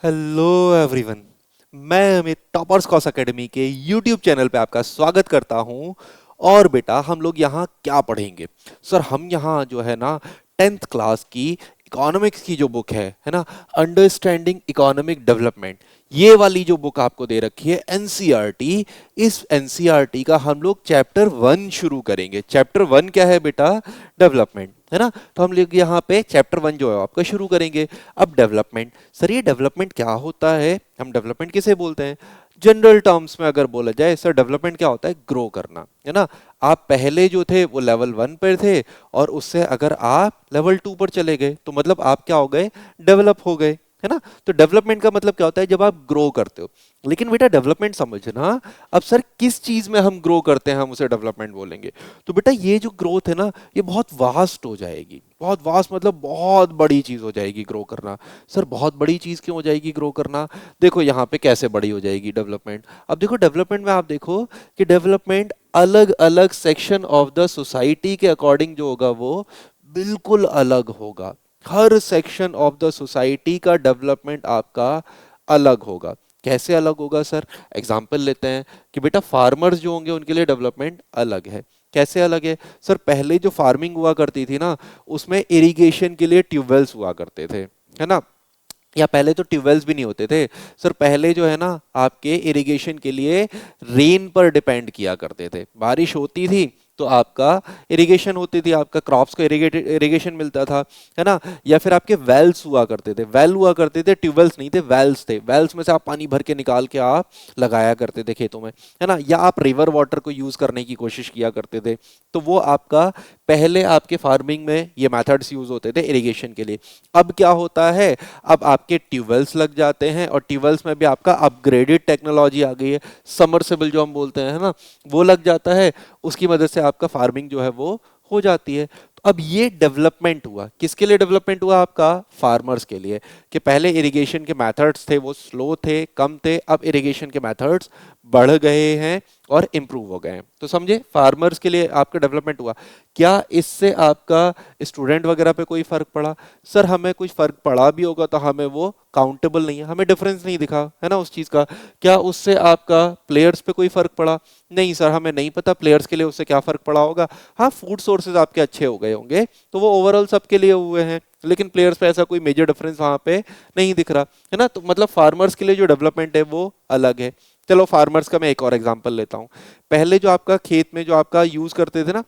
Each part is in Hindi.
Hello everyone. मैं अमित टॉपर्स कॉस एकेडमी के यूट्यूब चैनल पे आपका स्वागत करता हूँ। और बेटा हम लोग यहाँ क्या पढ़ेंगे? सर हम यहाँ जो है ना 10th क्लास की इकोनॉमिक्स की जो बुक है ना, अंडरस्टैंडिंग इकोनॉमिक डेवलपमेंट, ये वाली जो बुक आपको दे रखी है एनसीईआरटी, इस एनसीईआरटी का हम लोग चैप्टर 1 शुरू करेंगे। चैप्टर 1 क्या है बेटा? डेवलपमेंट, है ना। तो हम लोग यहाँ पे चैप्टर 1 जो है आपका शुरू करेंगे। अब डेवलपमेंट, सर ये डेवलपमेंट क्या होता है? हम डेवलपमेंट किसे बोलते हैं? जनरल टर्म्स में अगर बोला जाए सर, डेवलपमेंट क्या होता है? ग्रो करना, है ना। आप पहले जो थे वो लेवल 1 पर थे, और उससे अगर आप लेवल 2 पर चले गए तो मतलब आप क्या हो गए? डेवलप हो गए, है ना। तो डेवलपमेंट का मतलब क्या होता है? जब आप ग्रो करते हो। लेकिन बेटा डेवलपमेंट समझना, अब सर किस चीज में हम ग्रो करते हैं हम उसे डेवलपमेंट बोलेंगे। तो बेटा ये जो ग्रोथ है ना, ये बहुत वास्ट हो जाएगी। बहुत वास्ट मतलब बहुत बड़ी चीज हो जाएगी ग्रो करना। सर बहुत बड़ी चीज क्यों हो जाएगी ग्रो करना? देखो यहाँ पे कैसे बड़ी हो जाएगी डेवलपमेंट। अब देखो डेवलपमेंट में आप देखो कि डेवलपमेंट अलग अलग सेक्शन ऑफ द सोसाइटी के अकॉर्डिंग जो होगा वो बिल्कुल अलग होगा। हर सेक्शन ऑफ द सोसाइटी का डेवलपमेंट आपका अलग होगा। कैसे अलग होगा सर? एग्जाम्पल लेते हैं कि बेटा फार्मर्स जो होंगे उनके लिए डेवलपमेंट अलग है। कैसे अलग है? सर पहले जो फार्मिंग हुआ करती थी ना, उसमें इरिगेशन के लिए ट्यूबवेल्स हुआ करते थे, है ना। या पहले तो ट्यूबवेल्स भी नहीं होते थे। सर पहले जो है ना आपके इरिगेशन के लिए रेन पर डिपेंड किया करते थे। बारिश होती थी तो आपका इरिगेशन होती थी, आपका क्रॉप्स को इरिगेशन मिलता था, है ना। या फिर आपके वेल्स हुआ करते थे, वेल हुआ करते थे, ट्यूबवेल्स नहीं थे, वेल्स थे। वेल्स में से आप पानी भर के निकाल के आप लगाया करते थे खेतों में, है ना। या आप रिवर वाटर को यूज करने की कोशिश किया करते थे। तो वो आपका पहले आपके फार्मिंग में ये मेथड्स यूज होते थे इरिगेशन के लिए। अब क्या होता है? अब आपके ट्यूबवेल्स लग जाते हैं, और ट्यूबवेल्स में भी आपका अपग्रेडेड टेक्नोलॉजी आ गई है, समरसेबल जो हम बोलते हैं, है ना, वो लग जाता है। उसकी मदद से आपका फार्मिंग जो है वो हो जाती है। तो अब ये डेवलपमेंट हुआ, किसके लिए डेवलपमेंट हुआ? आपका फार्मर्स के लिए। कि पहले इरिगेशन के मेथड्स थे वो स्लो थे, कम थे, अब इरिगेशन के मेथड्स बढ़ गए हैं और इंप्रूव हो गए हैं। तो समझे, फार्मर्स के लिए आपका डेवलपमेंट हुआ। क्या इससे आपका स्टूडेंट वगैरह पे कोई फर्क पड़ा? सर हमें कुछ फर्क पड़ा भी होगा तो हमें वो काउंटेबल नहीं है, हमें डिफरेंस नहीं दिखा, है ना, उस चीज का। क्या उससे आपका प्लेयर्स पे कोई फर्क पड़ा? नहीं सर, हमें नहीं पता प्लेयर्स के लिए उससे क्या फर्क पड़ा होगा। हाँ, फूड सोर्सेज आपके अच्छे हो गए होंगे तो वो ओवरऑल सबके लिए हुए हैं, लेकिन प्लेयर्स पे ऐसा कोई मेजर डिफरेंस वहां पे नहीं दिख रहा, है ना। तो मतलब फार्मर्स के लिए जो डेवलपमेंट है वो अलग है। चलो फार्मर्स का मैं एक और एग्जांपल लेता हूँ। पहले जो आपका खेत में जो आपका यूज करते थे ना,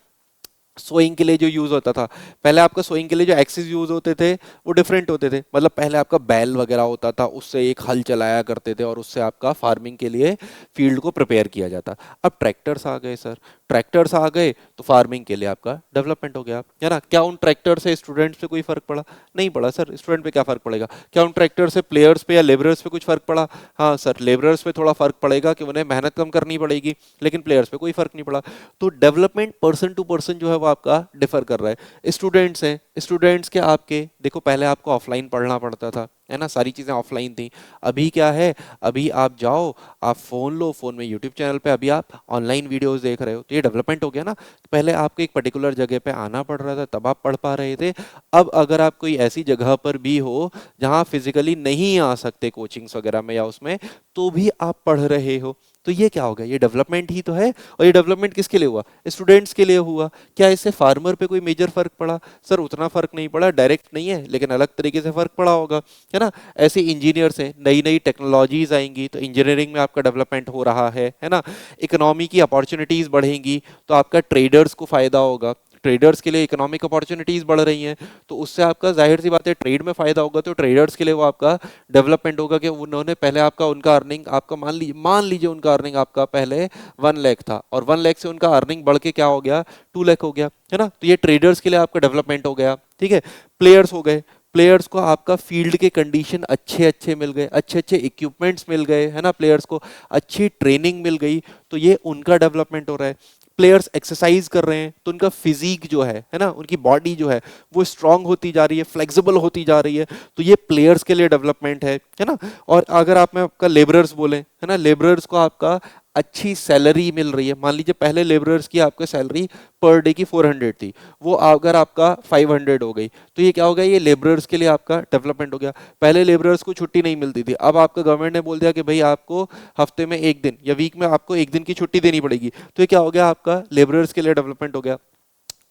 सोइंग के लिए जो यूज होता था, पहले आपका सोइंग के लिए जो एक्सिस यूज होते थे वो डिफरेंट होते थे। मतलब पहले आपका बैल वगैरह होता था, उससे एक हल चलाया करते थे और उससे आपका फार्मिंग के लिए फील्ड को प्रिपेयर किया जाता। अब ट्रैक्टर्स आ गए सर, ट्रैक्टर्स आ गए तो फार्मिंग के लिए आपका डेवलपमेंट हो गया, है ना। क्या उन ट्रैक्टर से स्टूडेंट्स पे कोई फर्क पड़ा? नहीं पड़ा सर, स्टूडेंट पे क्या फर्क पड़ेगा। क्या उन ट्रैक्टर से प्लेयर्स पे या लेबरर्स पे कुछ फर्क पड़ा? हाँ सर, लेबरर्स पे थोड़ा फर्क पड़ेगा कि उन्हें मेहनत कम करनी पड़ेगी, लेकिन प्लेयर्स पे कोई फर्क नहीं पड़ा। तो डेवलपमेंट पर्सन टू पर्सन जो है वो आपका डिफर कर रहा है। स्टूडेंट्स हैं, स्टूडेंट्स के आपके देखो पहले आपको ऑफलाइन पढ़ना पड़ता था, है ना, सारी चीजें ऑफलाइन थी। अभी क्या है? अभी आप जाओ, आप फोन लो, फोन में यूट्यूब चैनल पे अभी आप ऑनलाइन वीडियोस देख रहे हो, तो ये डेवलपमेंट हो गया ना। पहले आपको एक पर्टिकुलर जगह पे आना पड़ रहा था तब आप पढ़ पा रहे थे। अब अगर आप कोई ऐसी जगह पर भी हो जहां फिजिकली नहीं आ सकते कोचिंग्स वगैरह में या उसमें, तो भी आप पढ़ रहे हो। तो ये क्या हो गया? ये डेवलपमेंट ही तो है। और ये डेवलपमेंट किसके लिए हुआ? स्टूडेंट्स के लिए हुआ। क्या इससे फार्मर पे कोई मेजर फर्क पड़ा? सर उतना फर्क नहीं पड़ा, डायरेक्ट नहीं है, लेकिन अलग तरीके से फर्क पड़ा होगा, है ना। ऐसे इंजीनियर्स हैं, नई नई टेक्नोलॉजीज आएंगी तो इंजीनियरिंग में आपका डेवलपमेंट हो रहा है ना। इकोनॉमी की अपॉर्चुनिटीज बढ़ेंगी तो आपका ट्रेडर्स को फायदा होगा, ट्रेडर्स के लिए इकोनॉमिक अपॉर्चुनिटीज बढ़ रही हैं तो उससे आपका जाहिर सी बात है ट्रेड में फायदा होगा। तो ट्रेडर्स के लिए वो आपका डेवलपमेंट होगा कि उन्होंने पहले आपका उनका अर्निंग आपका मान लीजिए उनका अर्निंग आपका पहले 1 लाख था, और 1 लाख से उनका अर्निंग बढ़ के क्या हो गया? 2 लाख हो गया, है ना। तो ये ट्रेडर्स के लिए आपका डेवलपमेंट हो गया, ठीक है। प्लेयर्स हो गए, प्लेयर्स को आपका फील्ड के कंडीशन अच्छे अच्छे मिल गए, अच्छे अच्छे इक्विपमेंट्स मिल गए, है ना, प्लेयर्स को अच्छी ट्रेनिंग मिल गई, तो ये उनका डेवलपमेंट हो रहा है। प्लेयर्स एक्सरसाइज कर रहे हैं तो उनका फिजिक जो है ना, उनकी बॉडी जो है वो स्ट्रांग होती जा रही है, फ्लेक्सिबल होती जा रही है, तो ये प्लेयर्स के लिए डेवलपमेंट है ना। और अगर आप में आपका लेबरर्स बोले, है ना, लेबरर्स को आपका अच्छी सैलरी मिल रही है, मान लीजिए पहले लेबरर्स की आपको सैलरी पर डे की 400 थी, वो अगर आपका 500 हो गई, तो ये क्या हो गया, ये लेबरर्स के लिए आपका डेवलपमेंट हो गया। पहले लेबरर्स को छुट्टी नहीं मिलती थी, अब आपका गवर्नमेंट ने बोल दिया कि भाई आपको हफ्ते में एक दिन या वीक में आपको एक दिन की छुट्टी देनी पड़ेगी, तो ये क्या हो गया, आपका लेबरर्स के लिए डेवलपमेंट हो गया।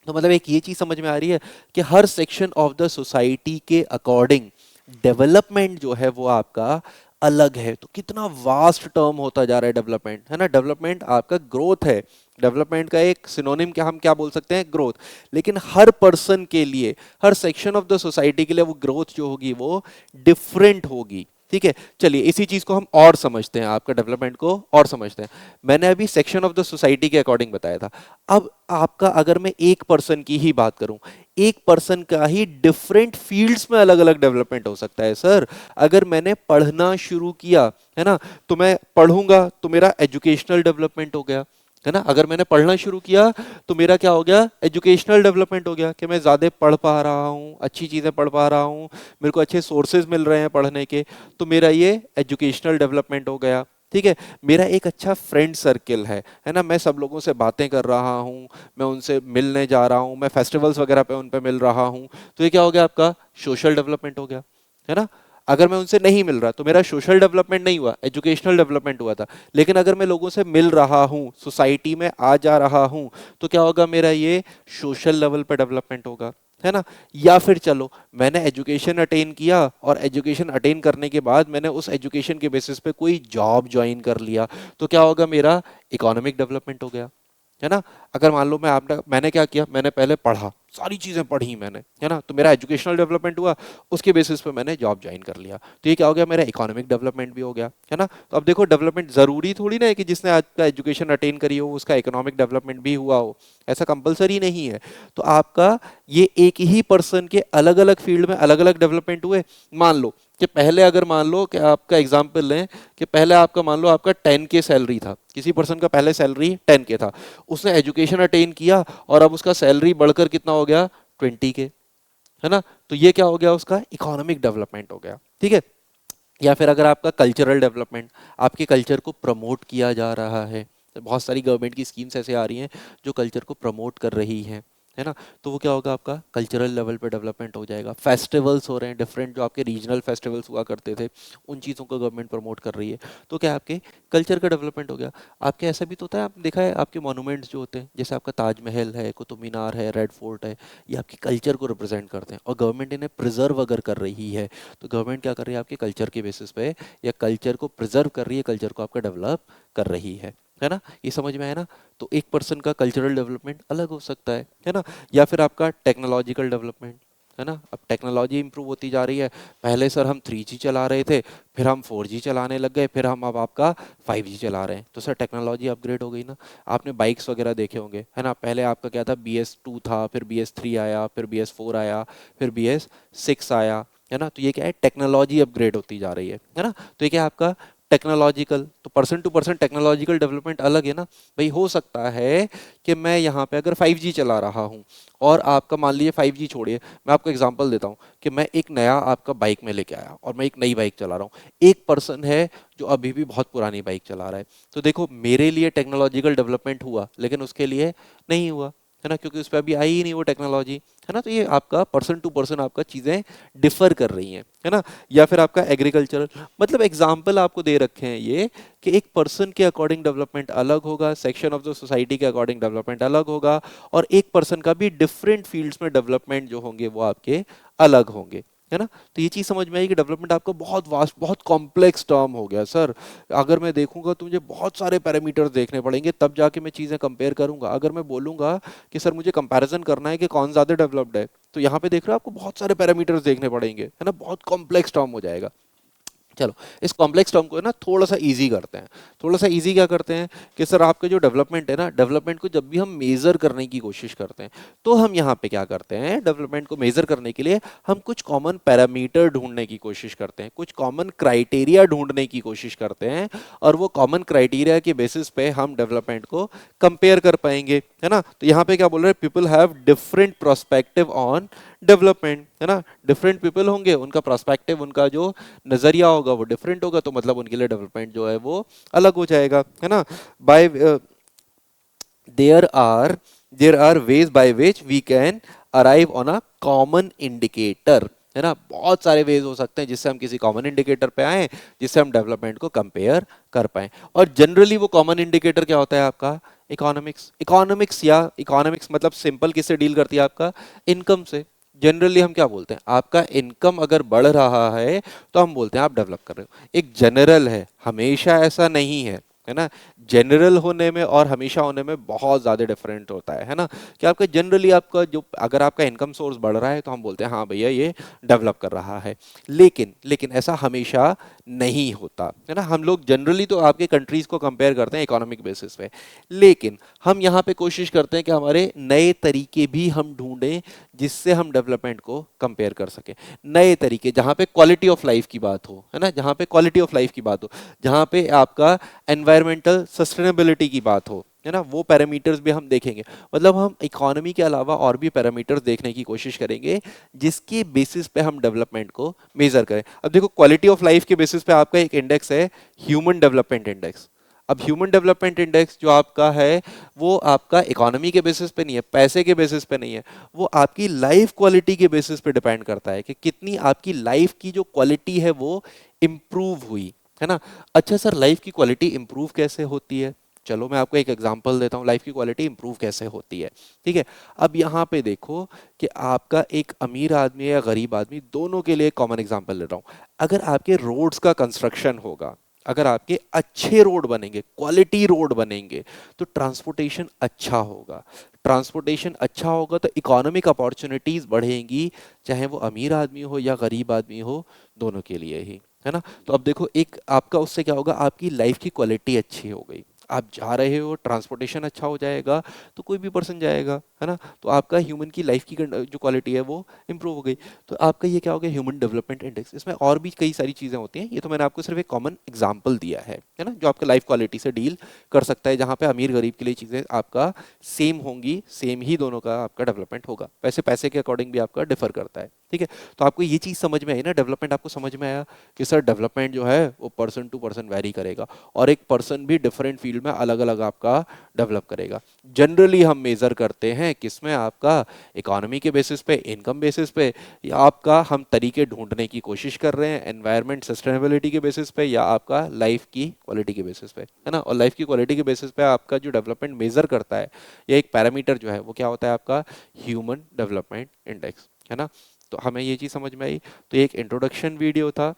तो मतलब एक ये चीज समझ में आ रही है कि हर सेक्शन ऑफ द सोसाइटी के अकॉर्डिंग डेवलपमेंट जो है वो आपका अलग है। तो कितना वास्ट टर्म होता जा रहा है डेवलपमेंट, है ना। डेवलपमेंट आपका ग्रोथ है, डेवलपमेंट का एक सिनोनिम क्या हम क्या बोल सकते हैं, ग्रोथ। लेकिन हर पर्सन के लिए, हर सेक्शन ऑफ द सोसाइटी के लिए वो ग्रोथ जो होगी वो डिफरेंट होगी। ठीक है, चलिए इसी चीज को हम और समझते हैं, आपका डेवलपमेंट को और समझते हैं। मैंने अभी सेक्शन ऑफ द सोसाइटी के अकॉर्डिंग बताया था। अब आपका अगर मैं एक पर्सन की ही बात करूं, एक पर्सन का ही डिफरेंट फील्ड्स में अलग अलग डेवलपमेंट हो सकता है सर। अगर मैंने पढ़ना शुरू किया, है ना, तो मैं पढ़ूंगा तो मेरा एजुकेशनल डेवलपमेंट हो गया, है ना। अगर मैंने पढ़ना शुरू किया तो मेरा क्या हो गया, एजुकेशनल डेवलपमेंट हो गया, कि मैं ज़्यादा पढ़ पा रहा हूँ, अच्छी चीज़ें पढ़ पा रहा हूँ, मेरे को अच्छे सोर्सेज मिल रहे हैं पढ़ने के, तो मेरा ये एजुकेशनल डेवलपमेंट हो गया। ठीक है, मेरा एक अच्छा फ्रेंड सर्किल है ना, मैं सब लोगों से बातें कर रहा हूँ, मैं उनसे मिलने जा रहा हूँ, मैं फेस्टिवल्स वगैरह पे उन पे मिल रहा हूँ, तो ये क्या हो गया, आपका सोशल डेवलपमेंट हो गया, है ना। अगर मैं उनसे नहीं मिल रहा तो मेरा सोशल डेवलपमेंट नहीं हुआ, एजुकेशनल डेवलपमेंट हुआ था। लेकिन अगर मैं लोगों से मिल रहा हूँ, सोसाइटी में आ जा रहा हूँ, तो क्या होगा, मेरा ये सोशल लेवल पे डेवलपमेंट होगा, है ना। या फिर चलो मैंने एजुकेशन अटेन किया, और एजुकेशन अटेन करने के बाद मैंने उस एजुकेशन के बेसिस पे कोई जॉब ज्वाइन कर लिया, तो क्या होगा, मेरा इकोनॉमिक डेवलपमेंट हो गया, है ना। अगर मान लो मैंने क्या किया, मैंने पहले पढ़ा, सारी चीजें पढ़ी मैंने, है ना, तो मेरा एजुकेशनल डेवलपमेंट हुआ, उसके बेसिस पे मैंने जॉब ज्वाइन कर लिया, तो ये क्या हो गया, मेरा इकोनॉमिक डेवलपमेंट भी हो गया, है ना। तो अब देखो डेवलपमेंट जरूरी थोड़ी ना है कि जिसने आज का एजुकेशन अटेन करी हो उसका इकोनॉमिक डेवलपमेंट भी हुआ हो, ऐसा कंपलसरी नहीं है। तो आपका ये एक ही पर्सन के अलग अलग फील्ड में अलग अलग डेवलपमेंट हुए। मान लो कि पहले, अगर मान लो कि आपका एग्जाम्पल लें कि पहले आपका मान लो आपका 10K सैलरी था, किसी पर्सन का पहले सैलरी 10K था, उसने एजुकेशन अटेन किया और अब उसका सैलरी बढ़कर कितना हो गया, 20K, है ना। तो ये क्या हो गया, उसका इकोनॉमिक डेवलपमेंट हो गया। ठीक है, या फिर अगर आपका कल्चरल डेवलपमेंट, आपके कल्चर को प्रमोट किया जा रहा है, तो बहुत सारी गवर्नमेंट की स्कीम्स ऐसे आ रही हैं जो कल्चर को प्रमोट कर रही हैं, है ना, तो वो क्या होगा, आपका कल्चरल लेवल पे डेवलपमेंट हो जाएगा। फेस्टिवल्स हो रहे हैं डिफरेंट, जो आपके रीजनल फेस्टिवल्स हुआ करते थे, उन चीज़ों को गवर्नमेंट प्रमोट कर रही है, तो क्या आपके कल्चर का डेवलपमेंट हो गया। आपके ऐसा भी तो होता है, आपने देखा है आपके मॉन्यूमेंट्स जो होते हैं, जैसे आपका ताजमहल है, कुतुब मीनार है, रेड फोर्ट है, ये आपके कल्चर को रिप्रेजेंट करते हैं, और गवर्नमेंट इन्हें प्रिजर्व अगर कर रही है, तो गवर्नमेंट क्या कर रही है, आपके कल्चर के बेसिस पे या कल्चर को प्रिजर्व कर रही है, कल्चर को आपका डेवलप कर रही है ना। ये समझ में आया ना। तो एक पर्सन का कल्चरल डेवलपमेंट अलग हो सकता है ना। या फिर आपका टेक्नोलॉजिकल डेवलपमेंट, है ना। अब टेक्नोलॉजी इंप्रूव होती जा रही है, पहले सर हम 3G चला रहे थे, फिर हम 4G चलाने लग गए, फिर हम अब आपका 5G चला रहे हैं, तो सर टेक्नोलॉजी अपग्रेड हो गई ना। आपने बाइक्स वगैरह देखे होंगे, है ना, पहले आपका क्या था, BS2 था, फिर BS3 आया, फिर BS4 आया, फिर BS6 आया, है ना। तो ये क्या है, टेक्नोलॉजी अपग्रेड होती जा रही है ना। तो ये क्या है, आपका टेक्नोलॉजिकल, तो person to person technological development अलग है ना। भाई हो सकता है कि मैं यहाँ पे अगर 5G चला रहा हूँ, और आपका मान लीजिए 5G छोड़िए, मैं आपको एग्जांपल देता हूँ कि मैं एक नया आपका बाइक में लेके आया और मैं एक नई बाइक चला रहा हूँ, एक पर्सन है जो अभी भी बहुत पुरानी बाइक चला रहा है, तो देखो मेरे लिए टेक्नोलॉजिकल डेवलपमेंट हुआ, लेकिन उसके लिए नहीं हुआ, है ना, क्योंकि उस पर अभी आई ही नहीं वो टेक्नोलॉजी, है ना। तो ये आपका पर्सन टू पर्सन आपका चीज़ें डिफर कर रही हैं, है ना। या फिर आपका एग्रीकल्चरल, मतलब एग्जाम्पल आपको दे रखे हैं ये, कि एक पर्सन के अकॉर्डिंग डेवलपमेंट अलग होगा, सेक्शन ऑफ द सोसाइटी के अकॉर्डिंग डेवलपमेंट अलग होगा, और एक पर्सन का भी डिफरेंट फील्ड्स में डेवलपमेंट जो होंगे वो आपके अलग होंगे, है ना। तो ये चीज समझ में आई कि डेवलपमेंट आपका बहुत वास्ट, बहुत कॉम्प्लेक्स टर्म हो गया सर। अगर मैं देखूंगा तो मुझे बहुत सारे पैरामीटर्स देखने पड़ेंगे, तब जाके मैं चीजें कंपेयर करूंगा। अगर मैं बोलूंगा कि सर मुझे कंपैरिजन करना है कि कौन ज्यादा डेवलप्ड है, तो यहाँ पे देख रहे हो आपको बहुत सारे पैरामीटर्स देखने पड़ेंगे, है ना, बहुत कॉम्प्लेक्स टर्म हो जाएगा। चलो इस कॉम्प्लेक्स टर्म को है ना थोड़ा सा इजी करते हैं। थोड़ा सा इजी क्या करते हैं कि सर आपका जो डेवलपमेंट है ना, डेवलपमेंट को जब भी हम मेजर करने की कोशिश करते हैं, तो हम यहाँ पे क्या करते हैं, डेवलपमेंट को मेजर करने के लिए हम कुछ कॉमन पैरामीटर ढूंढने की कोशिश करते हैं, कुछ कॉमन क्राइटेरिया ढूंढने की कोशिश करते हैं, और वो कॉमन क्राइटेरिया के बेसिस पे हम डेवलपमेंट को कंपेयर कर पाएंगे, है ना। तो यहाँ पे क्या बोल रहे हैं, people have different prospective on development, है ना। डिफरेंट पीपल होंगे, उनका पर्सपेक्टिव, उनका जो नजरिया होगा वो डिफरेंट होगा, तो मतलब उनके लिए डेवलपमेंट जो है वो अलग हो जाएगा, है ना। By there are there are ways by which we can arrive on a common indicator, है ना। बहुत सारे वेज हो सकते हैं जिससे हम किसी कॉमन इंडिकेटर पे आए, जिससे हम डेवलपमेंट को कंपेयर कर पाए। और जनरली वो कॉमन इंडिकेटर क्या होता है आपका? इकोनॉमिक्स। इकोनॉमिक्स मतलब सिंपल किससे डील करती है? आपका इनकम से। जनरली हम क्या बोलते हैं? आपका इनकम अगर बढ़ रहा है तो हम बोलते हैं आप डेवलप कर रहे हो। एक जनरल है, हमेशा ऐसा नहीं है ना। जनरल होने में और हमेशा होने में बहुत ज्यादा डिफरेंट होता है ना। कि आपका जनरली आपका जो, अगर आपका इनकम सोर्स बढ़ रहा है तो हम बोलते हैं हाँ भैया ये डेवलप कर रहा है। लेकिन लेकिन ऐसा हमेशा नहीं होता, है ना। हम लोग जनरली तो आपके कंट्रीज को कंपेयर करते हैं इकोनॉमिक बेसिस पे, लेकिन हम यहाँ पे कोशिश करते हैं कि हमारे नए तरीके भी हम ढूंढें जिससे हम डेवलपमेंट को कंपेयर कर सकें। नए तरीके जहाँ पे क्वालिटी ऑफ लाइफ की बात हो, है ना, जहाँ पे क्वालिटी ऑफ लाइफ की बात हो, जहाँ पे आपका एनवायरमेंटल सस्टेनेबिलिटी की बात हो, है ना, वो पैरामीटर्स भी हम देखेंगे। मतलब हम इकोनॉमी के अलावा और भी पैरामीटर्स देखने की कोशिश करेंगे जिसके बेसिस पे हम डेवलपमेंट को मेजर करें। अब देखो, क्वालिटी ऑफ लाइफ के बेसिस पे आपका एक इंडेक्स है, ह्यूमन डेवलपमेंट इंडेक्स। अब ह्यूमन डेवलपमेंट इंडेक्स जो आपका है वो आपका इकोनॉमी के बेसिस पे नहीं है, पैसे के बेसिस पे नहीं है, वो आपकी लाइफ क्वालिटी के बेसिस पे डिपेंड करता है कि कितनी आपकी लाइफ की जो क्वालिटी है वो इम्प्रूव हुई, है ना। अच्छा सर, लाइफ की क्वालिटी इंप्रूव कैसे होती है? चलो मैं आपको एक एग्जांपल देता हूँ, लाइफ की क्वालिटी इंप्रूव कैसे होती है। ठीक है, अब यहाँ पे देखो कि आपका एक अमीर आदमी या गरीब आदमी, दोनों के लिए कॉमन एग्जांपल ले रहा हूँ। अगर आपके रोड्स का कंस्ट्रक्शन होगा, अगर आपके अच्छे रोड बनेंगे, क्वालिटी रोड बनेंगे, तो ट्रांसपोर्टेशन अच्छा होगा। ट्रांसपोर्टेशन अच्छा होगा तो इकोनॉमिक अपॉर्चुनिटीज बढ़ेंगी, चाहे वो अमीर आदमी हो या गरीब आदमी हो, दोनों के लिए ही, है ना। तो अब देखो, एक आपका उससे क्या होगा? आपकी लाइफ की क्वालिटी अच्छी हो गई। आप जा रहे हो, ट्रांसपोर्टेशन अच्छा हो जाएगा तो कोई भी पर्सन जाएगा, है ना। तो आपका ह्यूमन की लाइफ की जो क्वालिटी है वो इंप्रूव हो गई। तो आपका ये क्या हो गया? Human development index. इसमें और भी कई सारी चीजें होती हैं, ये तो मैंने आपको सिर्फ एक कॉमन एग्जांपल दिया है ना, जो आपके लाइफ क्वालिटी से डील कर सकता है, जहां पे अमीर गरीब के लिए चीजें आपका सेम होंगी, सेम ही दोनों का आपका डेवलपमेंट होगा। वैसे पैसे के अकॉर्डिंग भी आपका डिफर करता है। ठीक है, तो आपको ये चीज समझ में आई ना, डेवलपमेंट आपको समझ में आया कि सर डेवलपमेंट जो है वो पर्सन टू पर्सन वेरी करेगा, और एक पर्सन भी डिफरेंट फील्ड में अलग अलग आपका डेवलप करेगा। जनरली हम मेजर करते हैं किसमें? आपका इकोनॉमी के बेसिस पे, इनकम बेसिस पे, या आपका हम तरीके ढूंढने की कोशिश कर रहे हैं एनवायरमेंट सस्टेनेबिलिटी के बेसिस पे, या आपका लाइफ की क्वालिटी के बेसिस पे, है ना। और लाइफ की क्वालिटी के बेसिस पे आपका जो डेवलपमेंट मेजर करता है, या एक पैरामीटर जो है वो क्या होता है? आपका ह्यूमन डेवलपमेंट इंडेक्स, है ना। तो हमें ये चीज समझ में आई। तो ये एक इंट्रोडक्शन वीडियो था।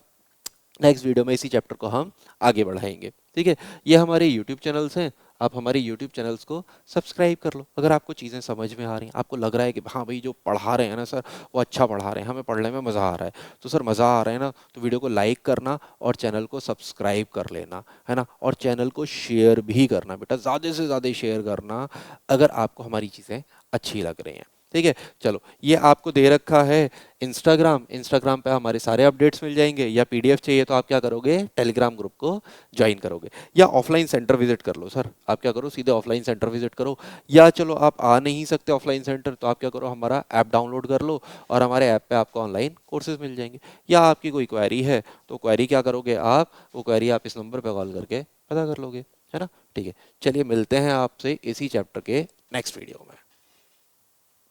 नेक्स्ट वीडियो में इसी चैप्टर को हम आगे बढ़ाएंगे। ठीक है, ये हमारे यूट्यूब चैनल्स हैं, आप हमारे यूट्यूब चैनल्स को सब्सक्राइब कर लो। अगर आपको चीज़ें समझ में आ रही हैं, आपको लग रहा है कि हाँ भाई जो पढ़ा रहे हैं ना सर वो अच्छा पढ़ा रहे हैं, हमें पढ़ने में मज़ा आ रहा है, तो सर मज़ा आ रहा है ना, तो वीडियो को लाइक करना और चैनल को सब्सक्राइब कर लेना, है ना। और चैनल को शेयर भी करना बेटा, ज़्यादा से ज़्यादा शेयर करना अगर आपको हमारी चीज़ें अच्छी लग रही हैं। ठीक है, चलो ये आपको दे रखा है इंस्टाग्राम पे हमारे सारे अपडेट्स मिल जाएंगे, या पीडीएफ चाहिए तो आप क्या करोगे? टेलीग्राम ग्रुप को ज्वाइन करोगे, या ऑफलाइन सेंटर विजिट कर लो। सर आप क्या करो? सीधे ऑफलाइन सेंटर विजिट करो, या चलो आप आ नहीं सकते ऑफलाइन सेंटर तो आप क्या करो? हमारा ऐप डाउनलोड कर लो और हमारे ऐप पे आपको ऑनलाइन कोर्सेज मिल जाएंगे। या आपकी कोई क्वेरी है तो क्वेरी क्या करोगे आप? वो क्वेरी आप इस नंबर पे कॉल करके पता कर लोगे, है ना। ठीक है, चलिए मिलते हैं आपसे इसी चैप्टर के नेक्स्ट वीडियो में।